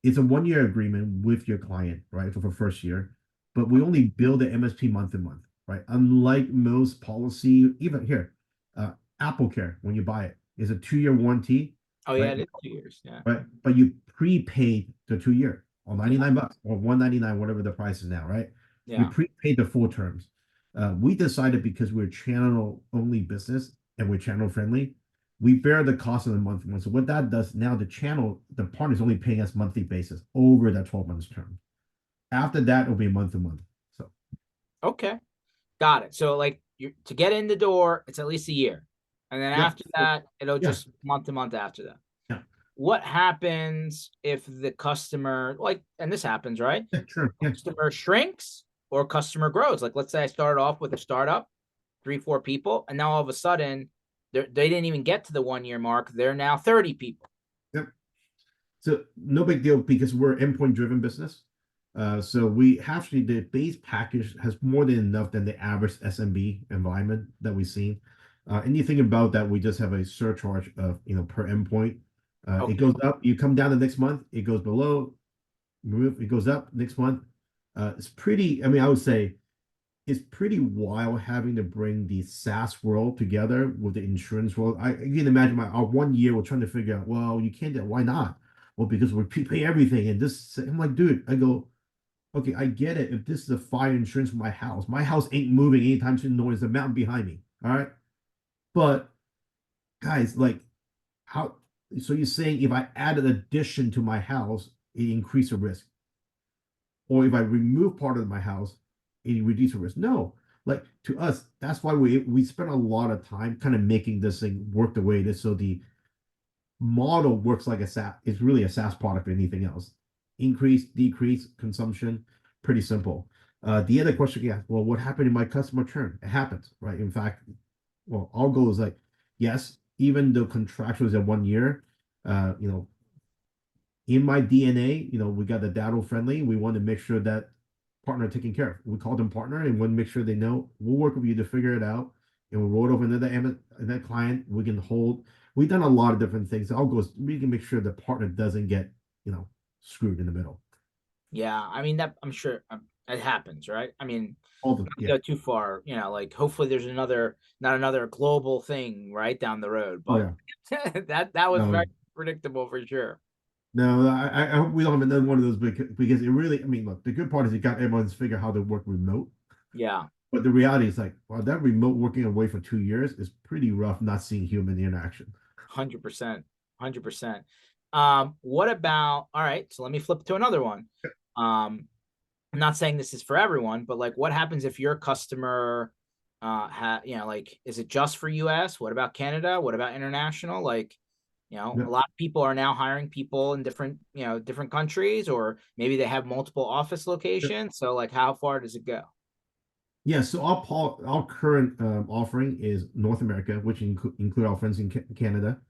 It's a 1 year agreement with your client, right? For first year, but we only bill the MSP month to month, right? Unlike most policy, even here, Apple Care, when you buy it, is a 2 year warranty, Oh yeah, right? it is 2 years. Yeah, Right. But you prepaid the 2 year or yeah, $99 or $199, whatever the price is now, right? You yeah. prepaid the full terms. We decided because we're channel only business and we're channel friendly, we bear the cost of the month one. So what that does now, the partner is only paying us monthly basis over that 12 months term. After that, it'll be month to month. So Okay, got it. So like you to get in the door, it's at least a year, and then yep. after that, it'll Yeah. just month to month after that. Yeah. What happens if the customer like and this happens, right? Yeah. Sure. Yeah. Customer shrinks or customer grows. Like let's say I started off with a startup, 3, 4 people, and now all of a sudden they didn't even get to the 1 year mark. They're now 30 people. Yep. So no big deal because we're endpoint driven business. So we actually the base package has more than enough than the average SMB environment that we've seen. Anything about that, we just have a surcharge of per endpoint. It Okay. goes up. You come down the next month, it goes below. Move, it goes up next month. It's pretty. I mean, I would say it's pretty wild having to bring the SaaS world together with the insurance world. You can imagine our 1 year we're trying to figure out, well, you can't do it. Why not? Well, because we pay everything. And this, I'm like, dude, I go, okay, I get it. If this is a fire insurance for my house ain't moving anytime soon, nor is the mountain behind me. All right. But guys, like, how, so you're saying if I add an addition to my house, it increase the risk? Or if I remove part of my house, it reduces risk. No, like to us, that's why we spend a lot of time kind of making this thing work the way it is. So the model works like a SaaS. It's really a SaaS product or anything else. Increase, decrease consumption, pretty simple. The other question, yeah, well, what happened in my customer churn? It happens, right? In fact, well, our goal is like, yes, even though contractual is at 1 year, uh, you know, in my DNA, we got the data friendly. We want to make sure that partner taken care of. We call them partner and want to make sure they know we'll work with you to figure it out. And we'll roll it over another client. We can hold. We've done a lot of different things. I'll go. We can make sure the partner doesn't get screwed in the middle. Yeah, I mean that I'm sure it happens, right? I mean, All the not to yeah. go too far, like hopefully there's not another global thing right down the road, Oh but yeah. that was very No, predictable for sure. no. I hope we don't have another one of those because it really. I mean, look. The good part is it got everyone's figure out how to work remote. Yeah. But the reality is like, well, that remote working away for 2 years is pretty rough, not seeing human interaction. 100%. 100%. What about, all right, so let me flip to another one. I'm not saying this is for everyone, but like what happens if your customer like is it just for US? What about Canada? What about international? Like, a Yep. lot of people are now hiring people in different, different countries, or maybe they have multiple office Yep. locations. So like how far does it go? Yeah, so our current offering is North America, which include our friends in Canada.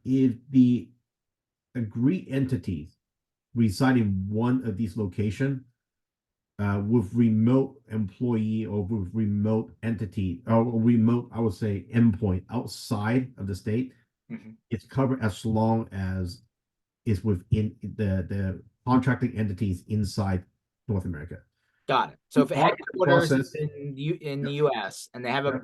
If the agreed entities reside in one of these locations, with remote employee or with remote entity or remote, I would say, endpoint outside of the state, Mhm. it's covered as long as it's within the contracting entities inside North America. Got it. So if a Our headquarters is process, in the yep, US and they have yep,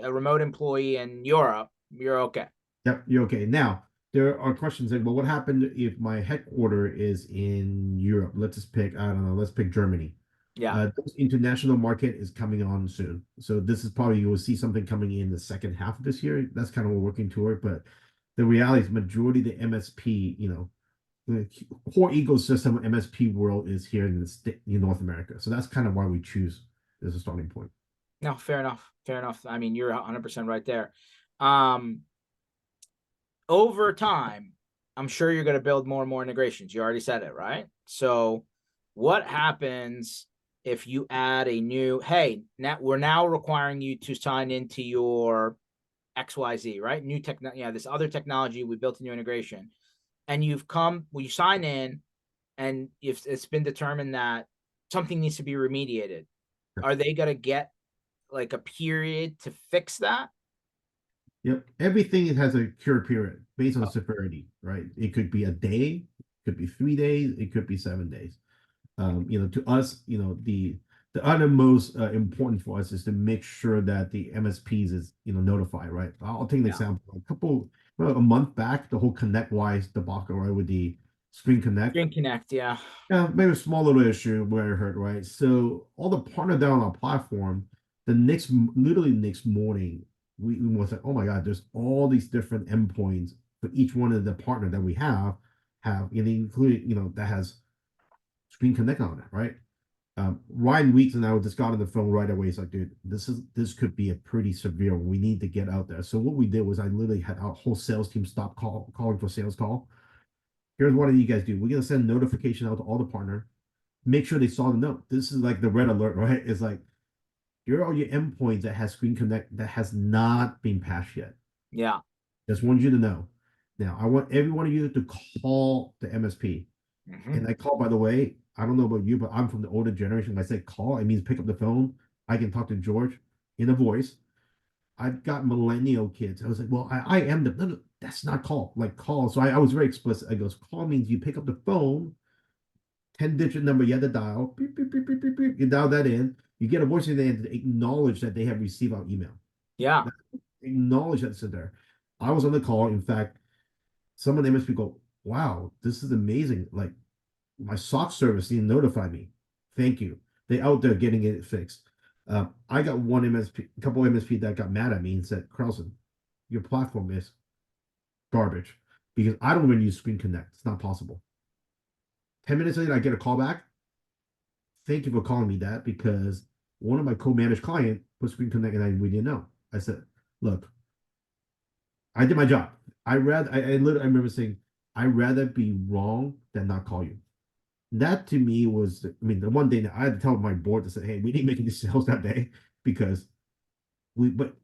a remote employee in Europe, you're okay. yep, you're okay. Now, there are questions like, well, what happened if my headquarter is in Europe? Let's just pick, I don't know, let's pick Germany. Yeah. This international market is coming on soon. So this is probably, you will see something coming in the second half of this year. That's kind of what we're working toward. But the reality is majority of the MSP, the core ecosystem of MSP world is here in the state in North America. So that's kind of why we choose as a starting point. No, fair enough. Fair enough. I mean, you're 100% right there. Um, Over time, I'm sure you're going to build more and more integrations. You already said it, right? So, what happens if you add a new, hey, now we're now requiring you to sign into your XYZ, right? New technology, this other technology, we built a new integration. And you sign in and if it's been determined that something needs to be remediated, are they going to get like a period to fix that? Yep. Everything has a cure period based on severity, right? It could be a day, it could be 3 days, it could be 7 days. To us, the other most important for us is to make sure that the MSPs is notified, right? I'll take an Yeah. example. A month back, the whole ConnectWise debacle, right, with the Screen Connect. Screen Connect, yeah. Yeah, maybe a small little issue where it hurt, right? So all the partner down on our platform, literally next morning, we was like, oh my God, there's all these different endpoints for each one of the partner that we including, that has Screen Connect on it, right? Ryan Weeks and I just got on the phone right away. He's like, dude, this could be a pretty severe one. We need to get out there. So what we did was I literally had our whole sales team stop calling for sales call. Here's what you guys do. We're gonna send notification out to all the partner. Make sure they saw the note. This is like the red alert, right? It's like here are all your endpoints that has Screen Connect that has not been patched yet. Yeah. Just want you to know. Now I want every one of you to call the MSP. Hmm. And I call, by the way, I don't know about you, but I'm from the older generation. When I say call, it means pick up the phone. I can talk to George in a voice. I've got millennial kids. I was like, well, I am the, no, no, that's not call, like call. So I was very explicit. I goes, call means you pick up the phone, 10-digit number you have to dial, beep, beep, beep, beep, beep, beep. You dial that in. You get a voice in there and acknowledge that they have received our email. Yeah. Acknowledge that it's there. I was on the call. In fact, some of the MSP go, wow, this is amazing. Like, my SOC service didn't notify me. Thank you. They out there getting it fixed. I got one MSP, a couple MSP that got mad at me and said, Carlson, your platform is garbage because I don't even use Screen Connect. It's not possible. 10 minutes later, I get a call back. Thank you for calling me that because one of my co-managed client put Screen Connect and we didn't know. I said, look, I did my job. I remember saying, I'd rather be wrong than not call you. That to me was, I mean, the one day that I had to tell my board to say, hey, we didn't make any sales that day because but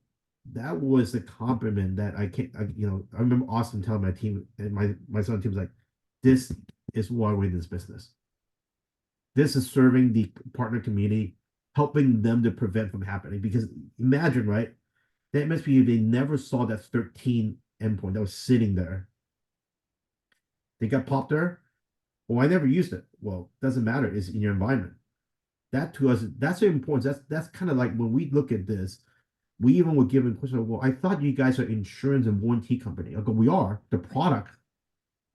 that was the compliment that I can't, I remember Austin telling my team and my son team was like, this is why we're in this business. This is serving the partner community, helping them to prevent from happening. Because imagine, right? The MSP, they never saw that 13 endpoint that was sitting there. They got popped there. Well, I never used it. Well, doesn't matter. It's in your environment. That to us, that's the importance. That's kind of like when we look at this, we even were given question. Well, I thought you guys are insurance and warranty company. I go, we are the product,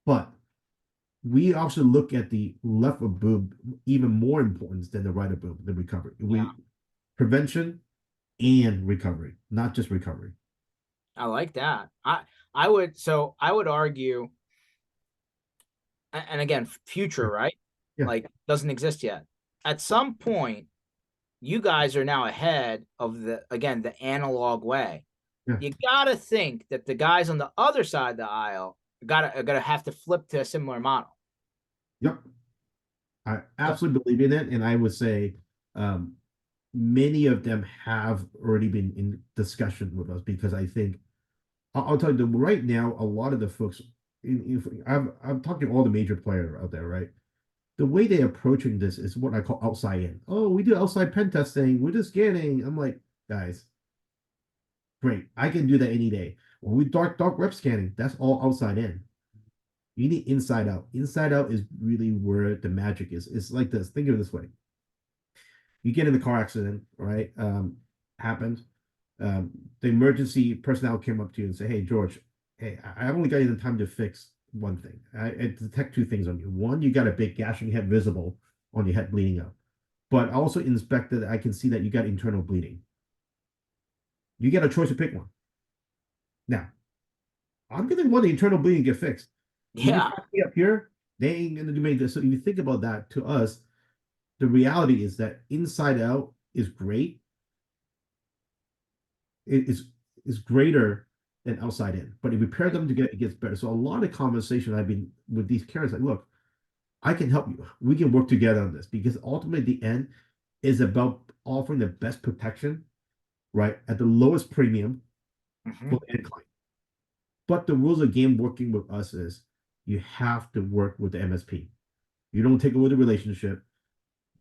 but we also look at the left of boob even more importance than the right of boob, the recovery. Yeah. prevention and recovery, not just recovery. I like that. I would argue, and again, future, right? Yeah, Like doesn't exist yet. At some point, you guys are now ahead of the analog way. yeah, You gotta think that the guys on the other side of the aisle are gonna have to flip to a similar model. yep. I So, absolutely believe in it, and I would say um, many of them have already been in discussion with us because I think I'll tell you right now, a lot of the folks, I'm talking all the major players out there, right? The way they're approaching this is what I call outside in. Oh, we do outside pen testing, we're just scanning. I'm like, guys, great, I can do that any day. When we dark web scanning, that's all outside in. You need inside out. Inside out is really where the magic is. It's like this. Think of it this way: you get in the car accident, right? Happened. Um, the emergency personnel came up to you and say, "Hey, George, hey, I only got you the time to fix one thing. I detect two things on you. One, you got a big gash on your head, visible on your head, bleeding out. But also inspected, I can see that you got internal bleeding. You get a choice to pick one. Now, I'm gonna want the internal bleeding to get fixed. If you yeah, catch me up here, they ain't gonna do me this. So if you think about that, to us, the reality is that inside out is great. It is greater than outside in. But if we pair them together, it gets better. So a lot of conversation I've been with these carriers, like, look, I can help you. We can work together on this because ultimately the end is about offering the best protection, right, at the lowest premium mm-hmm. for the end client. But the rules of the game working with us is you have to work with the MSP. You don't take over the relationship.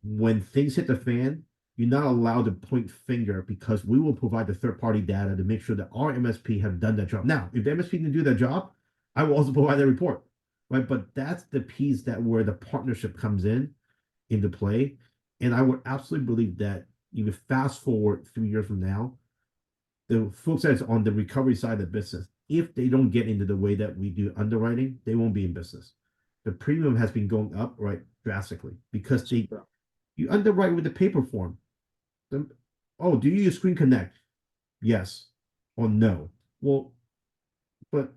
When things hit the fan, you're not allowed to point finger because we will provide the third party data to make sure that our MSP have done that job. Now, if the MSP didn't do that job, I will also provide that report, right? But that's the piece that where the partnership comes in into play. And I would absolutely believe that you fast forward 3 years from now, the folks that's on the recovery side of the business, if they don't get into the way that we do underwriting, they won't be in business. The premium has been going up right drastically because they you underwrite with the paper form. Oh, do you use Screen Connect? Yes or no. Well, but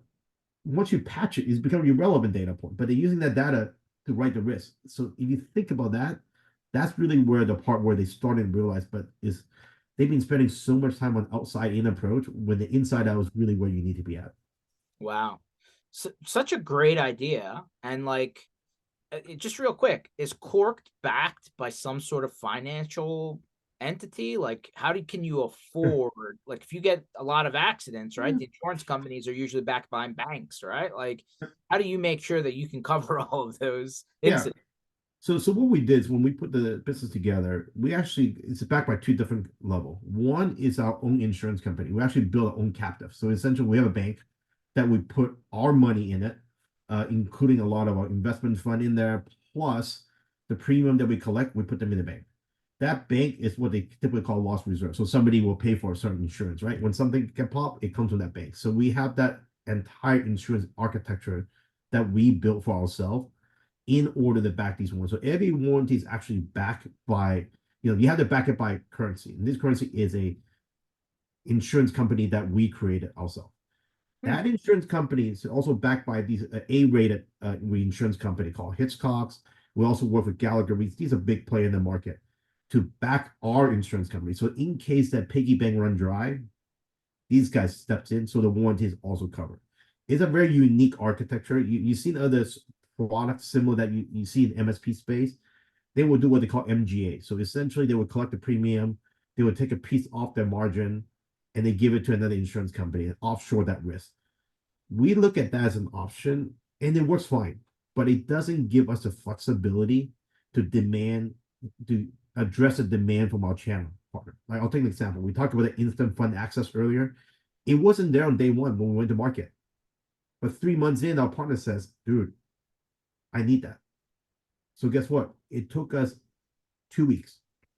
once you patch it, it's become irrelevant data point. But they're using that data to write the risk. So if you think about that, that's really where the part where they started to realize, but is they've been spending so much time on outside in approach when the inside out is really where you need to be at. Wow. Such a great idea. And like, just real quick, is Cork backed by some sort of financial entity? Like, can you afford, like, if you get a lot of accidents, right? Yeah. The insurance companies are usually backed by banks, right? Like, how do you make sure that you can cover all of those Yeah. incidents? So what we did is when we put the business together, we actually it's backed by two different level. One is our own insurance company. We actually build our own captive. So essentially, we have a bank that we put our money in it, including a lot of our investment fund in there, plus the premium that we collect, we put them in the bank. That bank is what they typically call loss reserve. So somebody will pay for a certain insurance, right? When something can pop, it comes from that bank. So we have that entire insurance architecture that we built for ourselves in order to back these warranties. So every warranty is actually backed by, you have to back it by currency. And this currency is a insurance company that we created ourselves. Hmm. That insurance company is also backed by these A-rated reinsurance company called Hitchcock's. We also work with Gallagher Reeds. These are big player in the market to back our insurance company. So in case that piggy bank run dry, these guys steps in, so the warranty is also covered. It's a very unique architecture. You've seen other products similar that you see in MSP space. They would do what they call MGA. So essentially, they would collect the premium, they would take a piece off their margin, and they give it to another insurance company and offshore that risk. We look at that as an option, and it works fine, but it doesn't give us the flexibility to demand to address the demand from our channel partner. Like I'll take an example. We talked about the instant fund access earlier. It wasn't there on day one when we went to market. But 3 months in, our partner says, dude, I need that. So guess what? It took us 2 weeks to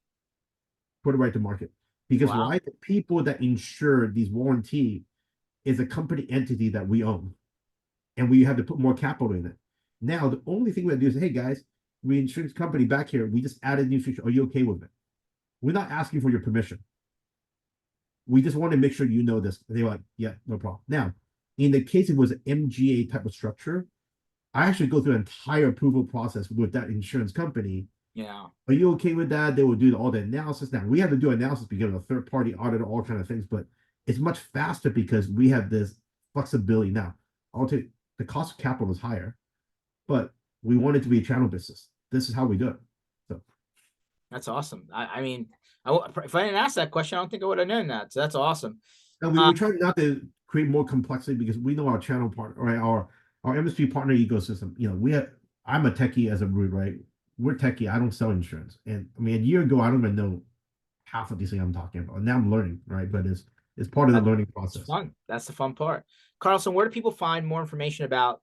put it right to market. Because Wow. why? The people that insure these warranty is a company entity that we own. And we have to put more capital in it. Now, the only thing we have to do is, hey guys, reinsurance company back here, we just added new feature. Are you okay with it? We're not asking for your permission. We just want to make sure you know this. And they were like, yeah, no problem. Now, in the case it was an MGA type of structure, I actually go through an entire approval process with that insurance company. Yeah, Are you okay with that? They will do all the analysis. Now we have to do analysis because of a third party audit, all kind of things, but it's much faster because we have this flexibility. Now, I'll tell you, the cost of capital is higher, but we want it to be a channel business. This is how we do it. So that's awesome. I mean, if I didn't ask that question, I don't think I would have known that. So that's awesome. and we try not to create more complexity because we know our channel partner, right? Our MSP partner ecosystem. We have. I'm a techie as a root, right? We're techie. I don't sell insurance, and I mean, a year ago, I don't even know half of these things I'm talking about. Now I'm learning, right? But it's part of the learning It's process. fun. That's the fun part. Carlson, where do people find more information about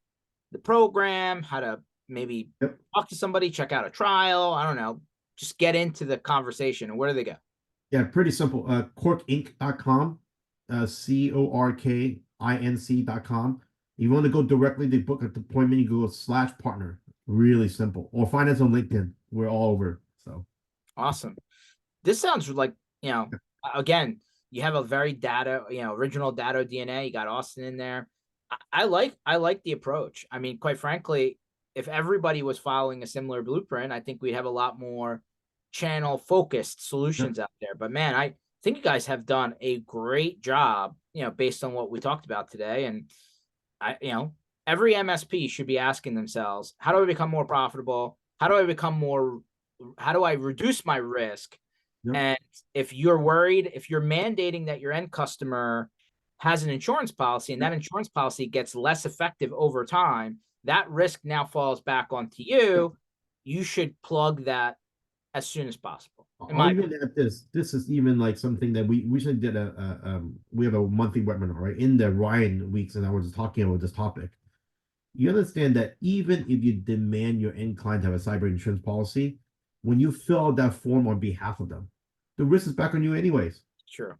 the program? How to maybe Yep. talk to somebody, check out a trial? I don't know. Just get into the conversation. And where do they go? Yeah, pretty simple. Corkinc.com, CORKINC.com. You want to go directly to book an appointment, you go /partner. Really simple. Or find us on LinkedIn. We're all over. So Awesome. This sounds like, again, you have a very original data DNA. You got Austin in there. I like the approach. I mean, quite frankly, if everybody was following a similar blueprint, I think we'd have a lot more channel focused solutions out there. But man, I think you guys have done a great job, based on what we talked about today. And every MSP should be asking themselves, how do I become more profitable? How do I reduce my risk? yep. And if you're worried, if you're mandating that your end customer has an insurance policy and that insurance policy gets less effective over time, that risk now falls back onto you. You should plug that as soon as possible. I'll even add this. This is even like something that we recently did we have a monthly webinar, right? In the Ryan weeks, and I was talking about this topic. You understand that even if you demand your end client to have a cyber insurance policy, when you fill out that form on behalf of them, the risk is back on you anyways. Sure.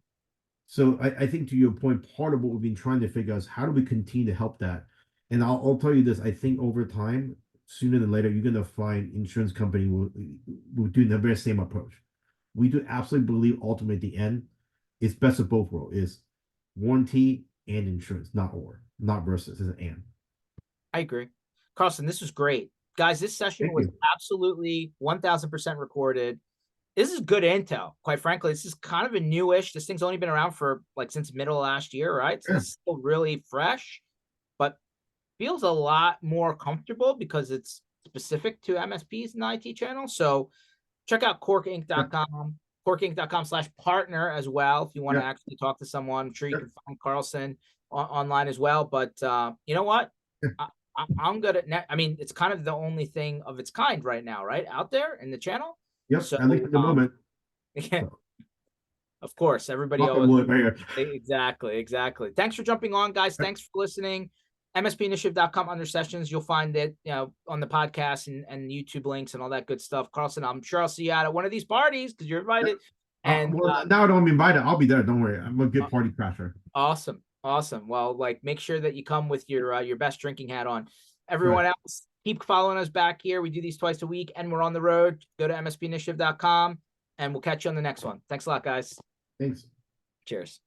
So I think to your point, part of what we've been trying to figure out is how do we continue to help that? And I'll tell you this, I think over time, sooner than later, you're gonna find insurance company will do the very same approach. We do absolutely believe ultimately at the end, it's best of both worlds, is warranty and insurance, not versus, it's an and. I agree. Carlson, this was great. Guys, this session was absolutely 1000% recorded. This is good intel. Quite frankly, this is kind of a newish. This thing's only been around for since middle of last year, right? So this is still really fresh, but feels a lot more comfortable because it's specific to MSPs in the IT channel. So check out corkinc.com, corkinc.com/partner as well. If you want to actually talk to someone, I'm sure you can find Carlson online as well. But you know what? I'm good at I mean, it's kind of the only thing of its kind right now, right? Out there in the channel. Yep, So, at least at the moment. So. Of course, everybody always exactly. Thanks for jumping on, guys. Thanks for listening. MSPinitiative.com under sessions. You'll find it, on the podcast and YouTube links and all that good stuff. Carlson, I'm sure I'll see you out at one of these parties because you're invited. And now I don't be invited. I'll be there. Don't worry. I'm a good party crasher. Awesome. Well, make sure that you come with your best drinking hat on. Everyone else, keep following us back here. We do these twice a week and we're on the road. Go to MSPinitiative.com and we'll catch you on the next one. Thanks a lot, guys. Thanks. Cheers.